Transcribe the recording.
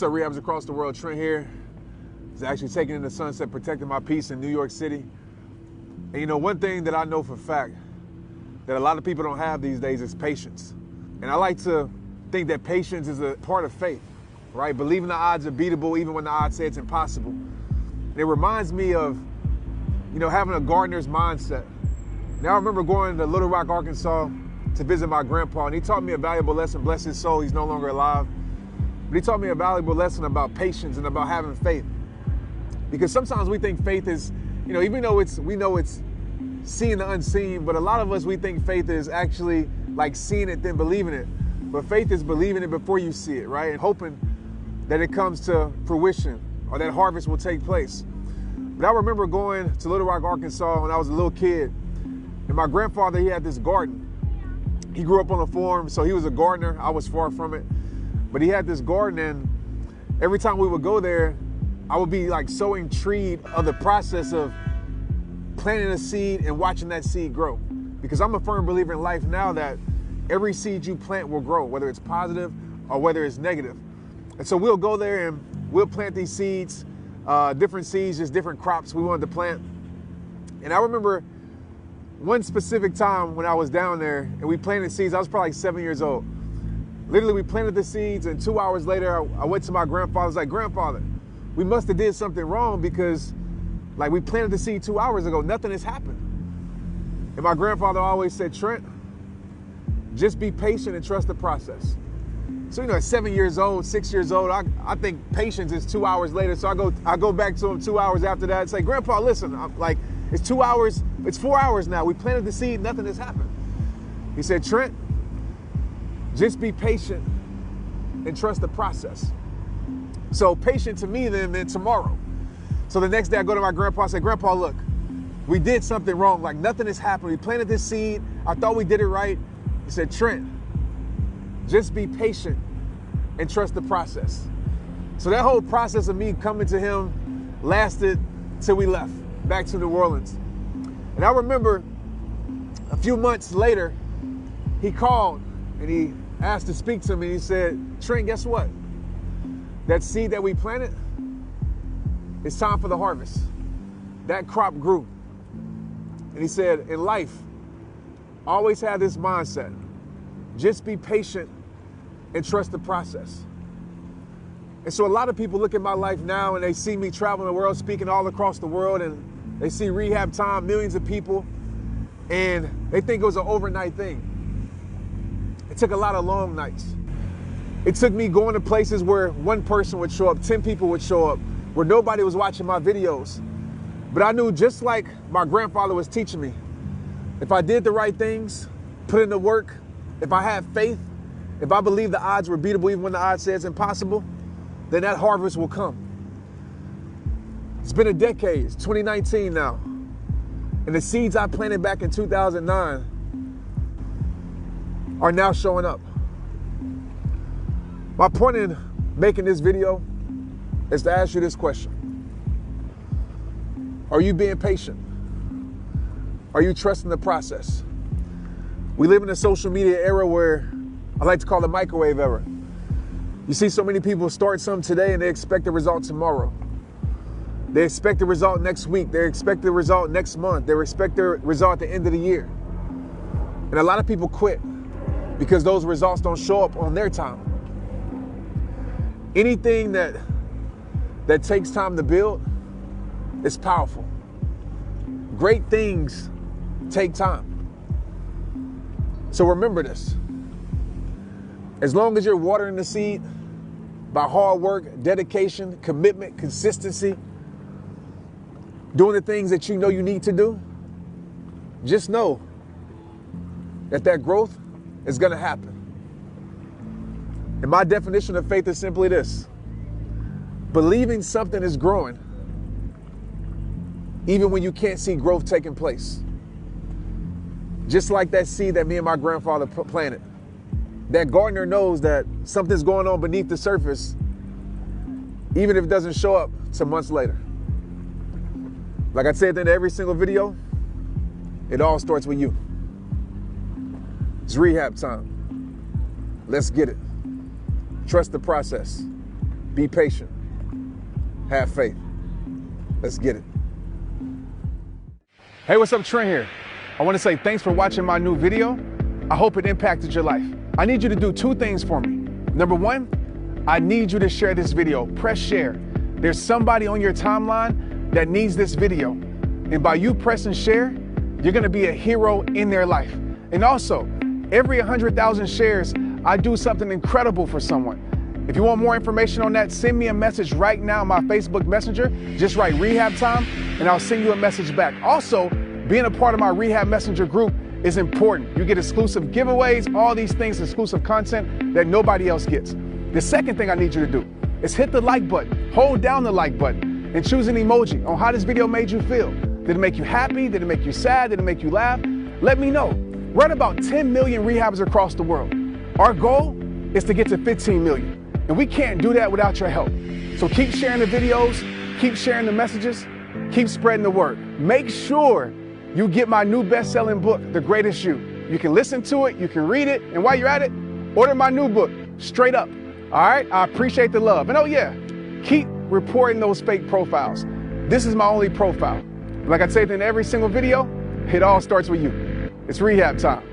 So rehabs across the world, Trent here. Is actually taking in the sunset, protecting my peace in New York City. And you know, one thing that I know for a fact that a lot of people don't have these days is patience. And I like to think that patience is a part of faith, right? Believing the odds are beatable even when the odds say it's impossible. And it reminds me of, you know, having a gardener's mindset. Now I remember going to Little Rock, Arkansas to visit my grandpa, and he taught me a valuable lesson. Bless his soul, he's no longer alive. But he taught me a valuable lesson about patience and about having faith. Because sometimes we think faith is, you know, even though we know it's seeing the unseen, but a lot of us, we think faith is actually like seeing it then believing it. But faith is believing it before you see it, right? And hoping that it comes to fruition or that harvest will take place. But I remember going to Little Rock, Arkansas when I was a little kid. And my grandfather, he had this garden. He grew up on a farm, so he was a gardener. I was far from it. But he had this garden, and every time we would go there, I would be like so intrigued of the process of planting a seed and watching that seed grow. Because I'm a firm believer in life now that every seed you plant will grow, whether it's positive or whether it's negative. And so we'll go there and we'll plant these seeds, different seeds, just different crops we wanted to plant. And I remember one specific time when I was down there and we planted seeds. I was probably like 7 years old. Literally, we planted the seeds, and 2 hours later, I went to my grandfather. I was like, "Grandfather, we must have did something wrong because, like, we planted the seed 2 hours ago. Nothing has happened." And my grandfather always said, "Trent, just be patient and trust the process." So, you know, at 7 years old, 6 years old, I think patience is 2 hours later. So I go back to him 2 hours after that and say, "Grandpa, listen, I'm like, it's 2 hours, it's 4 hours now. We planted the seed, nothing has happened." He said, "Trent, just be patient and trust the process." So patient to me then meant tomorrow. So the next day I go to my grandpa and say, "Grandpa, look, we did something wrong. Like, nothing has happened. We planted this seed. I thought we did it right." He said, "Trent, just be patient and trust the process." So that whole process of me coming to him lasted till we left back to New Orleans. And I remember a few months later, he called and he asked to speak to me. He said, "Trent, guess what? That seed that we planted, it's time for the harvest." That crop grew. And he said, in life, always have this mindset. Just be patient and trust the process. And so a lot of people look at my life now and they see me traveling the world, speaking all across the world, and they see Rehab Time, millions of people, and they think it was an overnight thing. It took a lot of long nights. It took me going to places where one person would show up, 10 people would show up, where nobody was watching my videos. But I knew, just like my grandfather was teaching me, if I did the right things, put in the work, if I had faith, if I believed the odds were beatable even when the odds say it's impossible, then that harvest will come. It's been a decade, it's 2019 now. And the seeds I planted back in 2009 are now showing up. My point in making this video is to ask you this question. Are you being patient? Are you trusting the process? We live in a social media era where I like to call the microwave era. You see so many people start something today and they expect the result tomorrow. They expect the result next week. They expect the result next month. They expect the result at the end of the year. And a lot of people quit because those results don't show up on their time. Anything that takes time to build is powerful. Great things take time. So remember this. As long as you're watering the seed by hard work, dedication, commitment, consistency, doing the things that you know you need to do, just know that growth is going to happen. And my definition of faith is simply this: believing something is growing even when you can't see growth taking place. Just like that seed that me and my grandfather planted. That gardener knows that something's going on beneath the surface, even if it doesn't show up till months later. Like I say at the end of every single video, it all starts with you. It's rehab time. Let's get it. Trust the process. Be patient. Have faith. Let's get it. Hey, what's up? Trent here. I want to say thanks for watching my new video. I hope it impacted your life. I need you to do two things for me. Number one, I need you to share this video. Press share. There's somebody on your timeline that needs this video. And by you pressing share, you're going to be a hero in their life. And also, every 100,000 shares, I do something incredible for someone. If you want more information on that, send me a message right now on my Facebook Messenger. Just write Rehab Time and I'll send you a message back. Also, being a part of my Rehab Messenger group is important. You get exclusive giveaways, all these things, exclusive content that nobody else gets. The second thing I need you to do is hit the like button, hold down the like button, and choose an emoji on how this video made you feel. Did it make you happy? Did it make you sad? Did it make you laugh? Let me know. We're at about 10 million rehabs across the world. Our goal is to get to 15 million. And we can't do that without your help. So keep sharing the videos, keep sharing the messages, keep spreading the word. Make sure you get my new best-selling book, The Greatest You. You can listen to it, you can read it, and while you're at it, order my new book, Straight Up. All right, I appreciate the love. And oh yeah, keep reporting those fake profiles. This is my only profile. Like I say in every single video, it all starts with you. It's Rehab Time.